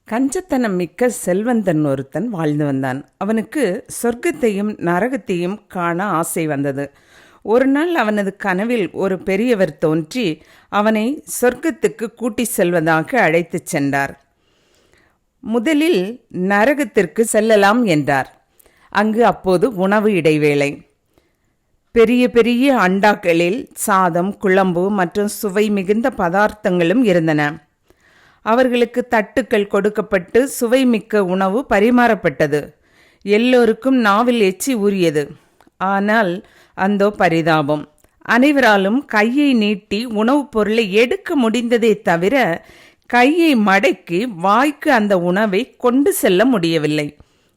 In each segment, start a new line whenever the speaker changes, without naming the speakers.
கஞ்சத்தனம் மிக்க செல்வந்தன் ஒருத்தன் வாழ்ந்து வந்தான். அவனுக்கு சொர்க்கத்தையும் நரகத்தையும் காண ஆசை வந்தது. ஒரு நாள் அவனது கனவில் ஒரு பெரியவர் தோன்றி அவனை சொர்க்கத்துக்கு கூட்டி செல்வதாக அழைத்துச் சென்றார். முதலில் நரகத்திற்கு செல்லலாம் என்றார். அங்கு அப்போது உணவு இடைவேளை. பெரிய பெரிய அண்டாக்களில் சாதம், குழம்பு மற்றும் சுவை மிகுந்த பதார்த்தங்களும் இருந்தன. அவர்களுக்கு தட்டுக்கள் கொடுக்கப்பட்டு சுவைமிக்க உணவு பரிமாறப்பட்டது. எல்லோருக்கும் நாவில் எச்சி ஊறியது. ஆனால் அந்தோ பரிதாபம், அனைவராலும் கையை நீட்டி உணவுப் பொருளை எடுக்க முடிந்ததே தவிர கையை மடக்கி வாய்க்கு அந்த உணவை கொண்டு செல்ல முடியவில்லை.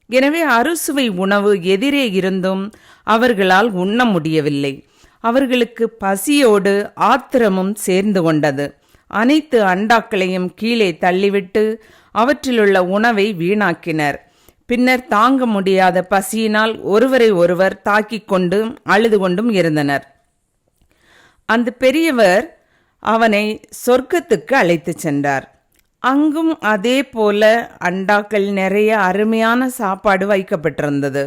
எனவே அறுசுவை உணவு எதிரே இருந்தும் அவர்களால் உண்ண முடியவில்லை. அவர்களுக்கு பசியோடு ஆத்திரமும் சேர்ந்து கொண்டது. அனைத்து அண்டாக்களையும் கீழே தள்ளிவிட்டு அவற்றிலுள்ள உணவை வீணாக்கினர். பின்னர் தாங்க முடியாத பசியினால் ஒருவரை ஒருவர் தாக்கிக் கொண்டு அழுது கொண்டும் இருந்தனர். அந்த பெரியவர் அவனை சொர்க்கத்துக்கு அழைத்து சென்றார். அங்கும் அதே போல அண்டாக்கள் நிறைய அருமையான சாப்பாடு வைக்கப்பட்டிருந்தது.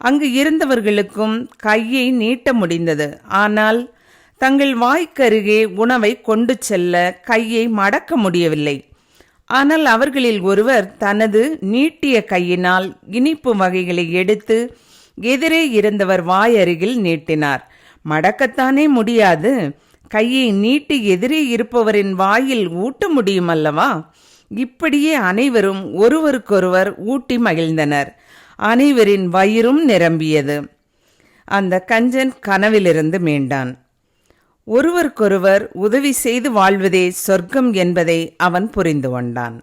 அங்கு இருந்தவர்களுக்கும் கையை நீட்ட முடிந்தது. ஆனால் தங்கள் வாய்க்கருகே உணவை கொண்டு செல்ல கையை மடக்க முடியவில்லை. ஆனால் அவர்களில் ஒருவர் தனது நீட்டிய கையினால் இனிப்பு வகைகளை எடுத்து எதிரே இருந்தவர் வாயருகில் நீட்டினார். மடக்கத்தானே முடியாது, கையை நீட்டி எதிரே இருப்பவரின் வாயில் ஊட்ட முடியும் அல்லவா? இப்படியே அனைவரும் ஒருவருக்கொருவர் ஊட்டி மகிழ்ந்தனர். அனைவரின் வயிறும் நிரம்பியது. அந்த கஞ்சன் கனவிலிருந்து மீண்டான். ஒருவருக்கொருவர் உதவி செய்து வாழ்வதே சொர்க்கம் என்பதை அவன் புரிந்து கொண்டான்.